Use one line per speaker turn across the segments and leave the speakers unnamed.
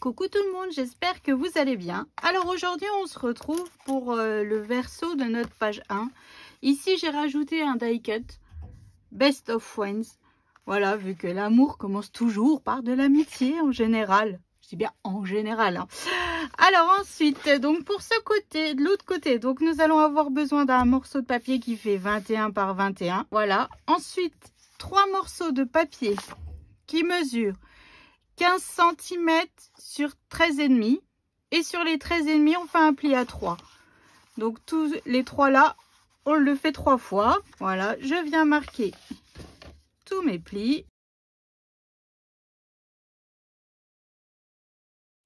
Coucou tout le monde, j'espère que vous allez bien. Alors aujourd'hui on se retrouve pour le verso de notre page 1. Ici j'ai rajouté un die cut, Best of Friends. Voilà, vu que l'amour commence toujours par de l'amitié en général. Je dis bien en général. Hein. Alors ensuite, donc pour ce côté, de l'autre côté, donc nous allons avoir besoin d'un morceau de papier qui fait 21 par 21. Voilà. Ensuite, 3 morceaux de papier qui mesurent 15 cm sur 13,5. Et sur les 13,5, on fait un pli à 3. Donc tous les 3 là, on le fait 3 fois. Voilà, je viens marquer tous mes plis.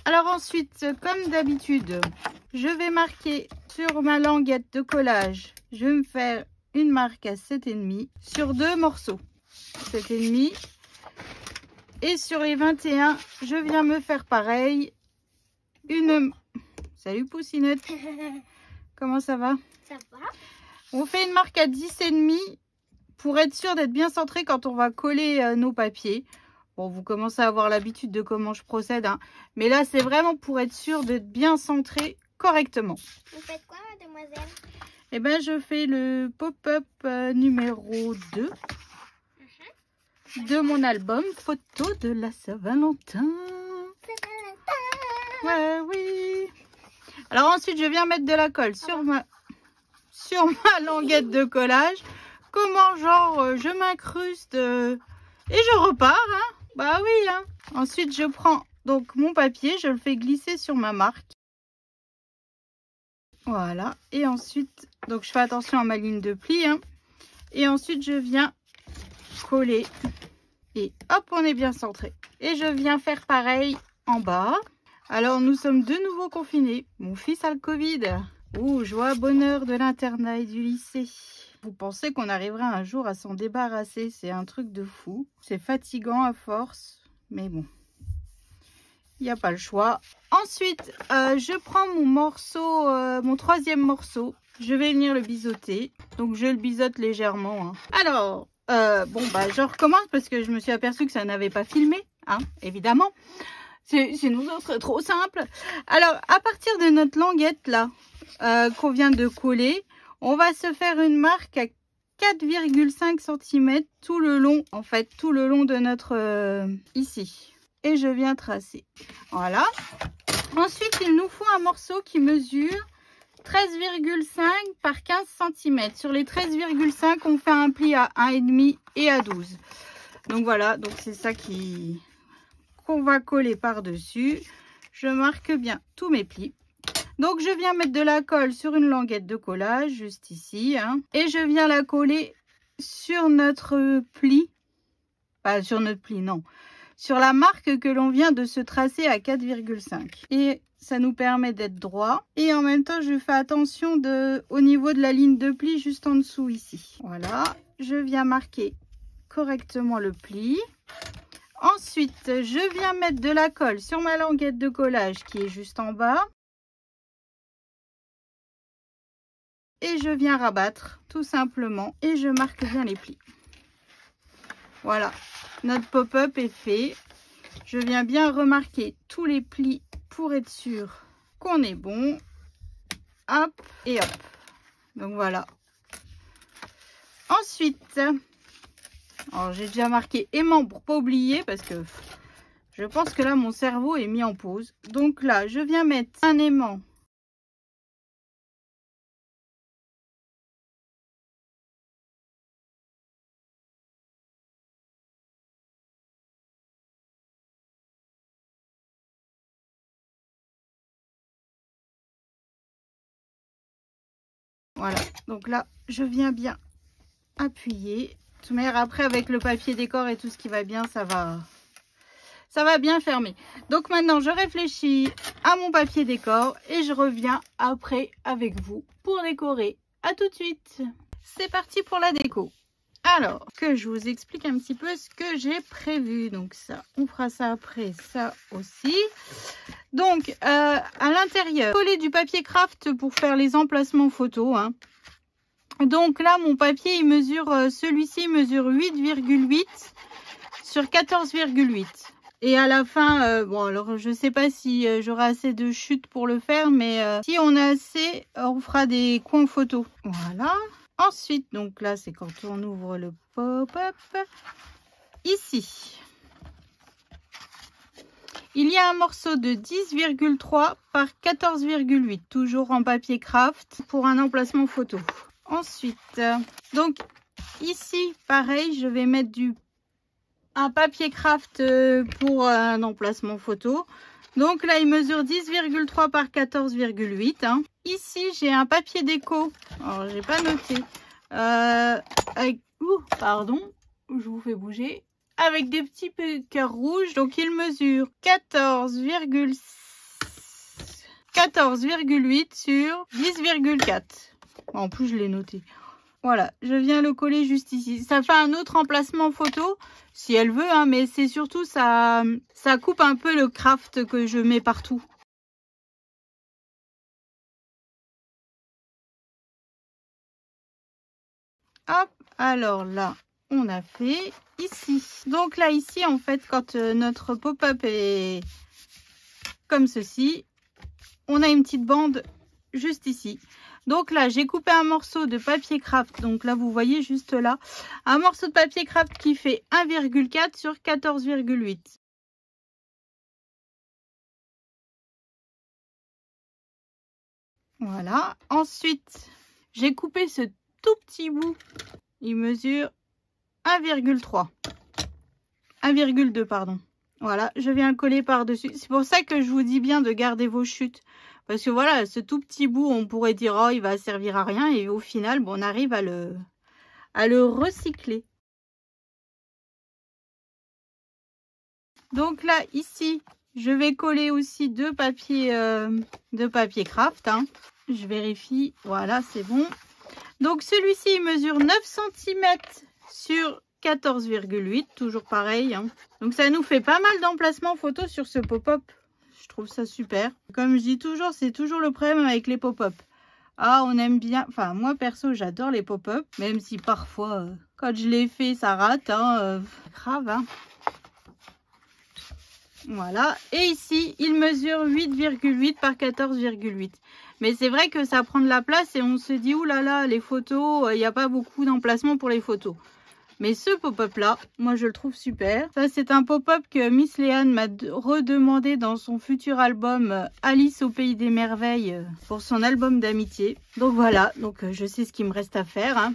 Alors ensuite, comme d'habitude, je vais marquer sur ma languette de collage. Je vais me faire une marque à 7,5 sur 2 morceaux. 7,5. Et sur les 21, je viens me faire pareil. Salut Poussinette. Comment ça va?
Ça va.
On fait une marque à 10,5 pour être sûr d'être bien centré quand on va coller nos papiers. Bon, vous commencez à avoir l'habitude de comment je procède. Hein. Mais là, c'est vraiment pour être sûr d'être bien centré correctement.
Vous faites quoi, mademoiselle?
Eh bien, je fais le pop-up numéro 2. De mon album Photo de la Saint-Valentin. Ouais, oui. Alors ensuite, je viens mettre de la colle sur ma languette de collage. Comment, genre, je m'incruste et je repars. Hein. Bah oui. Hein. Ensuite, je prends donc mon papier, je le fais glisser sur ma marque. Voilà. Et ensuite, donc je fais attention à ma ligne de pli. Hein. Et ensuite, je viens coller et hop, on est bien centré. Et je viens faire pareil en bas. Alors nous sommes de nouveau confinés. Mon fils a le Covid. Ouh, joie, bonheur de l'internat et du lycée. Vous pensez qu'on arrivera un jour à s'en débarrasser? C'est un truc de fou. C'est fatigant à force, mais bon, il n'y a pas le choix. Ensuite, je prends mon morceau, mon 3e morceau. Je vais venir le biseauter. Donc je le biseaute légèrement. Hein. Alors, bon, bah, je recommence parce que je me suis aperçue que ça n'avait pas filmé, hein, évidemment. Sinon, ça serait trop simple. Alors, à partir de notre languette, là, qu'on vient de coller, on va se faire une marque à 4,5 cm tout le long, en fait, tout le long de notre... ici. Et je viens tracer. Voilà. Ensuite, il nous faut un morceau qui mesure 13,5 par 15 cm. Sur les 13,5, on fait un pli à 1,5 et à 12. Donc voilà, donc c'est ça qu'on va coller par-dessus. Je marque bien tous mes plis. Donc je viens mettre de la colle sur une languette de collage, juste ici. Hein, et je viens la coller sur notre pli. Pas sur notre pli, non. Sur la marque que l'on vient de se tracer à 4,5. Et ça nous permet d'être droit. Et en même temps, je fais attention au niveau de la ligne de pli juste en dessous ici. Voilà. Je viens marquer correctement le pli. Ensuite, je viens mettre de la colle sur ma languette de collage qui est juste en bas. Et je viens rabattre tout simplement. Et je marque bien les plis. Voilà. Notre pop-up est fait. Je viens bien remarquer tous les plis pour être sûr qu'on est bon. Hop et hop. Donc voilà. Ensuite, alors j'ai déjà marqué aimant pour pas oublier parce que je pense que là mon cerveau est mis en pause. Donc là, je viens mettre un aimant. Voilà, donc là, je viens bien appuyer. De toute manière, après, avec le papier décor et tout ce qui va bien, ça va bien fermer. Donc maintenant, je réfléchis à mon papier décor et je reviens après avec vous pour décorer. À tout de suite. C'est parti pour la déco. Alors, que je vous explique un petit peu ce que j'ai prévu. Donc ça, on fera ça après, ça aussi. Donc, à l'intérieur, coller du papier craft pour faire les emplacements photos. Hein. Donc là, mon papier, il mesure, celui-ci mesure 8,8 sur 14,8. Et à la fin, bon alors je sais pas si j'aurai assez de chutes pour le faire, mais si on a assez, on fera des coins photos. Voilà. Ensuite, donc là c'est quand on ouvre le pop-up. Ici, il y a un morceau de 10,3 par 14,8, toujours en papier craft pour un emplacement photo. Ensuite, donc ici, pareil, je vais mettre un papier craft pour un emplacement photo. Donc là, il mesure 10,3 par 14,8. Hein. Ici, j'ai un papier déco. Alors, j'ai pas noté. Pardon, je vous fais bouger. Avec des petits cœurs rouges. Donc, il mesure 14,8 sur 10,4. En plus, je l'ai noté. Voilà, je viens le coller juste ici. Ça fait un autre emplacement photo, si elle veut, hein, mais c'est surtout ça coupe un peu le craft que je mets partout. Hop, alors là, on a fait ici. Donc là, ici, en fait, quand notre pop-up est comme ceci, on a une petite bande juste ici. Donc là, j'ai coupé un morceau de papier craft. Donc là, vous voyez juste là, un morceau de papier craft qui fait 1,4 sur 14,8. Voilà. Ensuite, j'ai coupé ce tout petit bout. Il mesure 1,3. 1,2, pardon. Voilà, je viens le coller par-dessus. C'est pour ça que je vous dis bien de garder vos chutes. Parce que voilà, ce tout petit bout, on pourrait dire, oh, il va servir à rien. Et au final, bon, on arrive à le recycler. Donc là, ici, je vais coller aussi deux papiers craft. Hein. Je vérifie. Voilà, c'est bon. Donc celui-ci, il mesure 9 cm sur 14,8. Toujours pareil. Hein. Donc ça nous fait pas mal d'emplacements photos sur ce pop-up. Je trouve ça super. Comme je dis toujours, c'est toujours le problème avec les pop-up. Ah, on aime bien. Enfin, moi perso, j'adore les pop-up. Même si parfois, quand je les fais, ça rate. Hein, grave. Hein. Voilà. Et ici, il mesure 8,8 par 14,8. Mais c'est vrai que ça prend de la place et on se dit, oulala, les photos, il n'y a pas beaucoup d'emplacement pour les photos. Mais ce pop-up là, moi je le trouve super. Ça c'est un pop-up que Miss Léane m'a redemandé dans son futur album Alice au pays des merveilles pour son album d'amitié. Donc voilà, donc je sais ce qu'il me reste à faire. Hein.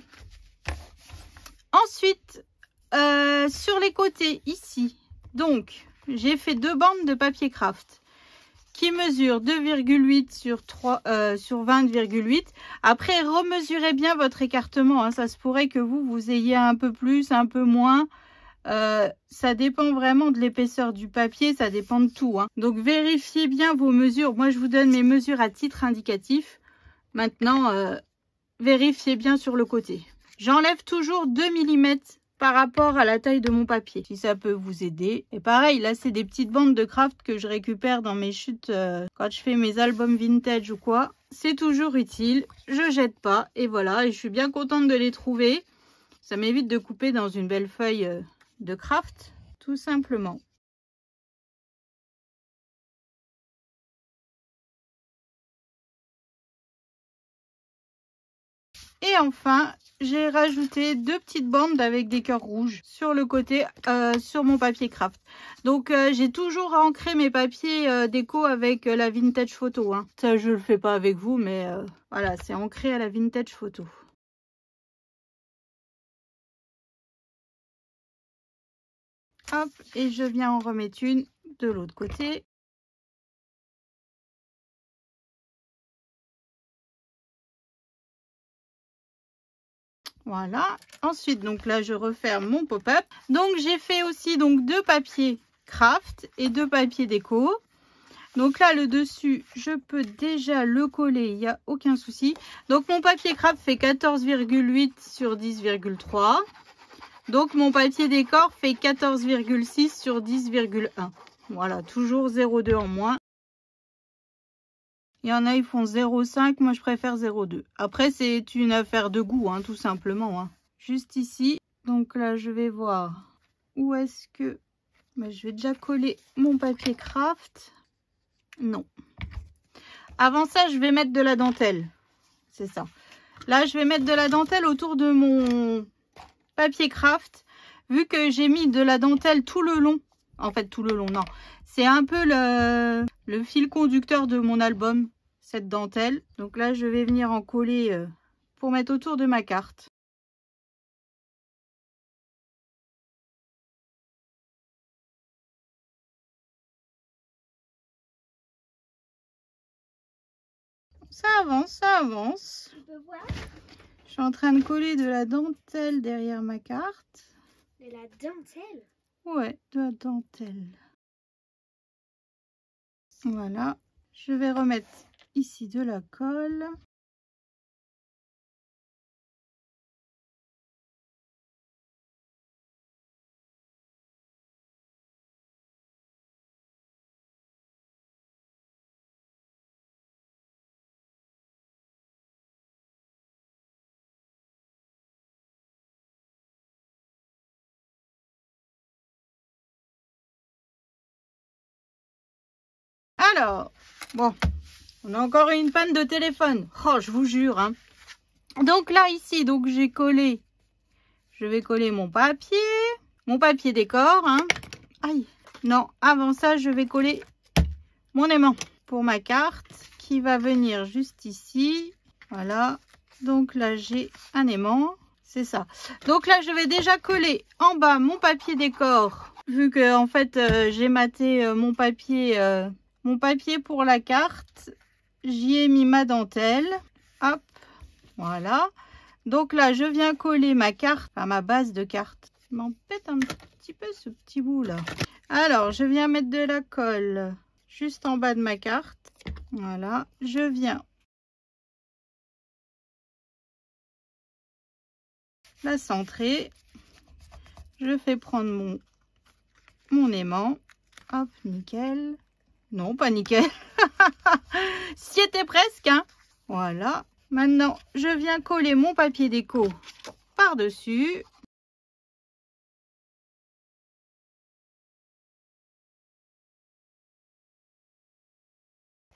Ensuite, sur les côtés ici, donc j'ai fait deux bandes de papier craft qui mesurent 2,8 sur 20,8. Après, remesurez bien votre écartement. Hein. Ça se pourrait que vous ayez un peu plus, un peu moins. Ça dépend vraiment de l'épaisseur du papier. Ça dépend de tout. Hein. Donc, vérifiez bien vos mesures. Moi, je vous donne mes mesures à titre indicatif. Maintenant, vérifiez bien sur le côté. J'enlève toujours 2 mm par rapport à la taille de mon papier, si ça peut vous aider. Et pareil, là, c'est des petites bandes de craft que je récupère dans mes chutes quand je fais mes albums vintage ou quoi. C'est toujours utile, je jette pas. Et voilà, et je suis bien contente de les trouver. Ça m'évite de couper dans une belle feuille de craft, tout simplement. Et enfin, j'ai rajouté deux petites bandes avec des cœurs rouges sur le côté, sur mon papier craft. Donc, j'ai toujours ancré mes papiers déco avec la vintage photo. Hein. Ça, je le fais pas avec vous, mais voilà, c'est ancré à la vintage photo. Hop, et je viens en remettre une de l'autre côté. Voilà. Ensuite, donc là, je referme mon pop-up. Donc, j'ai fait aussi donc deux papiers craft et deux papiers déco. Donc là, le dessus, je peux déjà le coller, il n'y a aucun souci. Donc, mon papier craft fait 14,8 sur 10,3. Donc, mon papier décor fait 14,6 sur 10,1. Voilà, toujours 0,2 en moins. Il y en a, ils font 0,5. Moi, je préfère 0,2. Après, c'est une affaire de goût, hein, tout simplement. Hein. Juste ici. Donc là, je vais voir où est-ce que Bah, je vais déjà coller mon papier craft. Non. Avant ça, je vais mettre de la dentelle. C'est ça. Là, je vais mettre de la dentelle autour de mon papier craft. Vu que j'ai mis de la dentelle tout le long. En fait, tout le long, non. C'est un peu le fil conducteur de mon album, cette dentelle. Donc là, je vais venir en coller pour mettre autour de ma carte. Ça avance, ça avance.
Tu peux voir?
Je suis en train de coller de la dentelle derrière ma carte.
De la dentelle?
Ouais, de la dentelle. Voilà. Je vais remettre ici de la colle. Alors, bon, on a encore une panne de téléphone. Oh, je vous jure, hein. Donc là, ici, donc j'ai collé. Je vais coller mon papier décor, hein. Aïe, non, avant ça, je vais coller mon aimant pour ma carte qui va venir juste ici. Voilà, donc là, j'ai un aimant, c'est ça. Donc là, je vais déjà coller en bas mon papier décor. Vu que, en fait, j'ai maté mon papier pour la carte. J'y ai mis ma dentelle. Hop, voilà. Donc là, je viens coller ma carte, enfin ma base de carte. M'embête un petit peu ce petit bout là. Alors, je viens mettre de la colle juste en bas de ma carte. Voilà, je viens la centrer. Je fais prendre mon aimant. Hop, nickel. Non, pas nickel. C'y était presque, hein. Voilà. Maintenant, je viens coller mon papier déco par-dessus.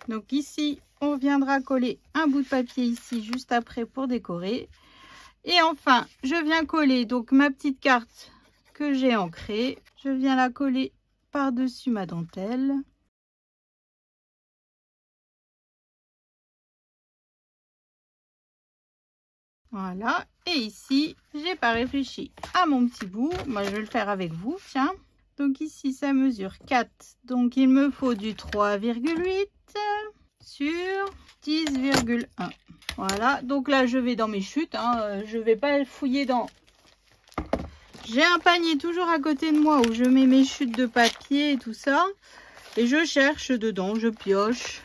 Donc ici, on viendra coller un bout de papier ici juste après pour décorer. Et enfin, je viens coller donc ma petite carte que j'ai ancrée. Je viens la coller par-dessus ma dentelle. Voilà, et ici, j'ai pas réfléchi à mon petit bout. Moi, je vais le faire avec vous, tiens. Donc ici, ça mesure 4. Donc, il me faut du 3,8 sur 10,1. Voilà, donc là, je vais dans mes chutes. Hein. Je vais pas fouiller dans... J'ai un panier toujours à côté de moi où je mets mes chutes de papier et tout ça. Et je cherche dedans, je pioche.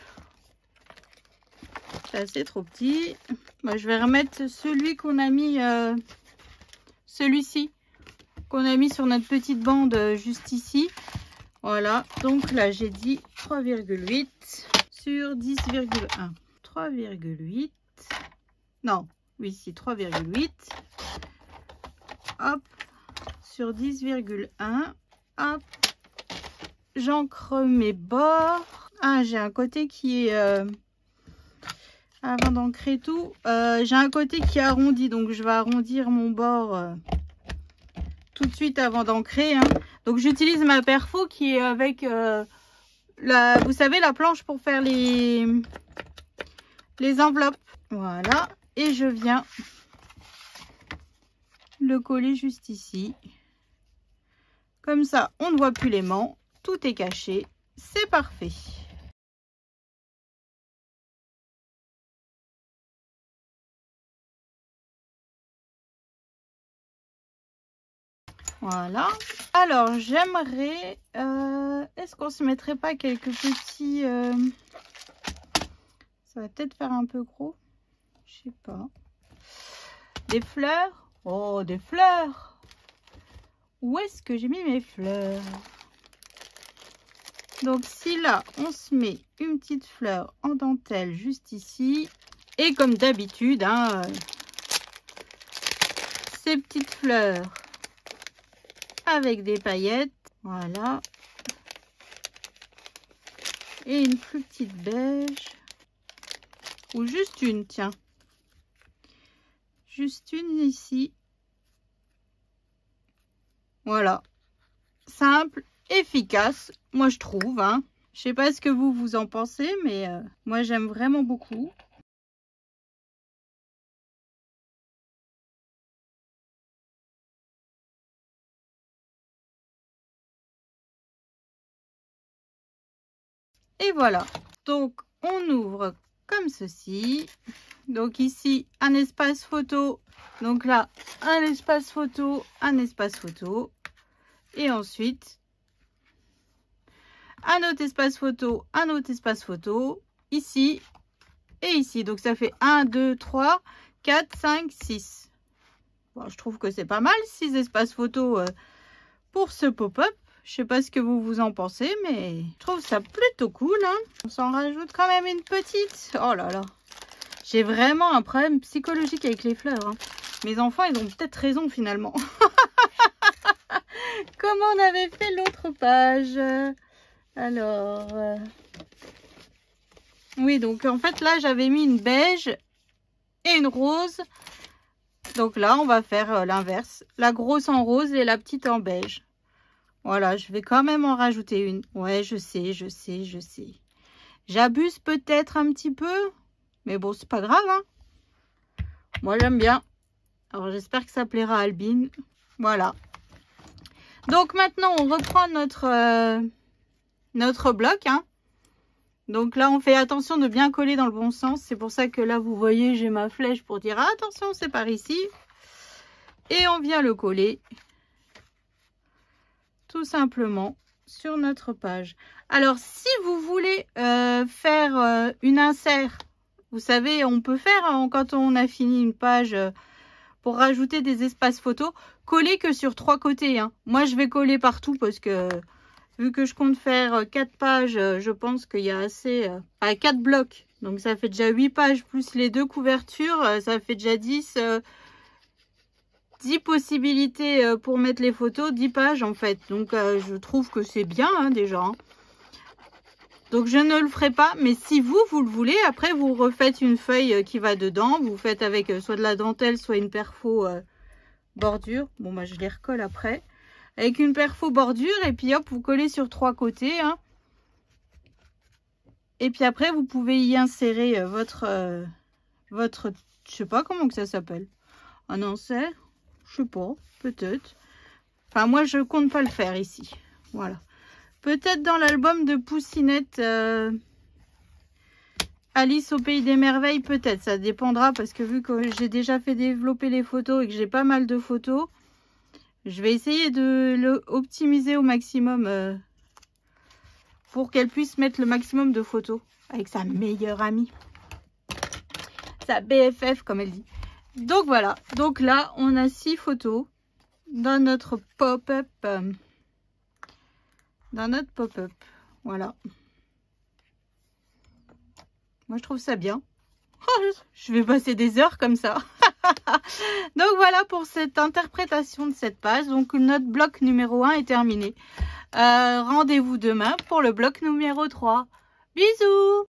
C'est assez trop petit. Bah, je vais remettre celui qu'on a mis, celui-ci, qu'on a mis sur notre petite bande juste ici. Voilà, donc là j'ai dit 3,8 sur 10,1. 3,8. Non, oui, si 3,8. Hop, sur 10,1. Hop, j'ancre mes bords. Ah, j'ai un côté qui est... Avant d'ancrer tout, j'ai un côté qui est arrondi, donc je vais arrondir mon bord tout de suite avant d'ancrer. Hein. Donc j'utilise ma perfo qui est avec, vous savez, la planche pour faire les enveloppes. Voilà, et je viens le coller juste ici. Comme ça, on ne voit plus l'aimant, tout est caché, c'est parfait. Voilà. Alors, j'aimerais... est-ce qu'on se mettrait pas quelques petits... Ça va peut-être faire un peu gros. Je sais pas. Des fleurs. Oh, des fleurs. Où est-ce que j'ai mis mes fleurs? Donc, si là, on se met une petite fleur en dentelle juste ici. Et comme d'habitude, hein, ces petites fleurs... avec des paillettes, Voilà. Et une plus petite beige. Ou juste une, tiens. Juste une ici. Voilà. Simple, efficace, moi je trouve. Hein. Je sais pas ce que vous en pensez, mais moi j'aime vraiment beaucoup. Et voilà. Donc on ouvre comme ceci. Donc ici un espace photo. Donc là un espace photo, un espace photo. Et ensuite un autre espace photo, un autre espace photo. Ici et ici. Donc ça fait 1, 2, 3, 4, 5, 6. Bon, je trouve que c'est pas mal, 6 espaces photo pour ce pop-up. Je sais pas ce que vous en pensez, mais je trouve ça plutôt cool. Hein. On s'en rajoute quand même une petite. Oh là là. J'ai vraiment un problème psychologique avec les fleurs. Hein. Mes enfants, ils ont peut-être raison finalement. Comment on avait fait l'autre page? Alors... Oui, donc en fait là, j'avais mis une beige et une rose. Donc là, on va faire l'inverse. La grosse en rose et la petite en beige. Voilà, je vais quand même en rajouter une. Ouais, je sais. J'abuse peut-être un petit peu. Mais bon, c'est pas grave. Hein. Moi, j'aime bien. Alors, j'espère que ça plaira à Albine. Voilà. Donc, maintenant, on reprend notre bloc. Hein. Donc là, on fait attention de bien coller dans le bon sens. C'est pour ça que là, vous voyez, j'ai ma flèche pour dire ah, attention, c'est par ici. Et on vient le coller tout simplement sur notre page. Alors, si vous voulez faire une insert, vous savez, on peut faire quand on a fini une page pour rajouter des espaces photos, coller que sur 3 côtés. Hein. Moi, je vais coller partout parce que vu que je compte faire 4 pages, je pense qu'il y a assez... 4 blocs. Donc, ça fait déjà 8 pages plus les 2 couvertures. Ça fait déjà 10 possibilités pour mettre les photos. 10 pages, en fait. Donc, je trouve que c'est bien, hein, déjà. Hein. Donc, je ne le ferai pas. Mais si vous le voulez, après, vous refaites une feuille qui va dedans. Vous faites avec soit de la dentelle, soit une perfo bordure. Bon, bah, je les recolle après. Avec une perfo bordure et puis hop, vous collez sur 3 côtés. Hein. Et puis après, vous pouvez y insérer votre, je sais pas comment que ça s'appelle. Un insert, je sais pas, peut-être. Enfin, moi, je compte pas le faire ici. Voilà. Peut-être dans l'album de Poussinette Alice au Pays des Merveilles, peut-être. Ça dépendra parce que vu que j'ai déjà fait développer les photos et que j'ai pas mal de photos, je vais essayer de l'optimiser au maximum pour qu'elle puisse mettre le maximum de photos avec sa meilleure amie. Sa BFF, comme elle dit. Donc voilà. Donc là, on a 6 photos dans notre pop-up. Voilà. Moi, je trouve ça bien. Oh, je vais passer des heures comme ça. Donc voilà pour cette interprétation de cette page. Donc notre bloc numéro 1 est terminé. Rendez-vous demain pour le bloc numéro 3. Bisous!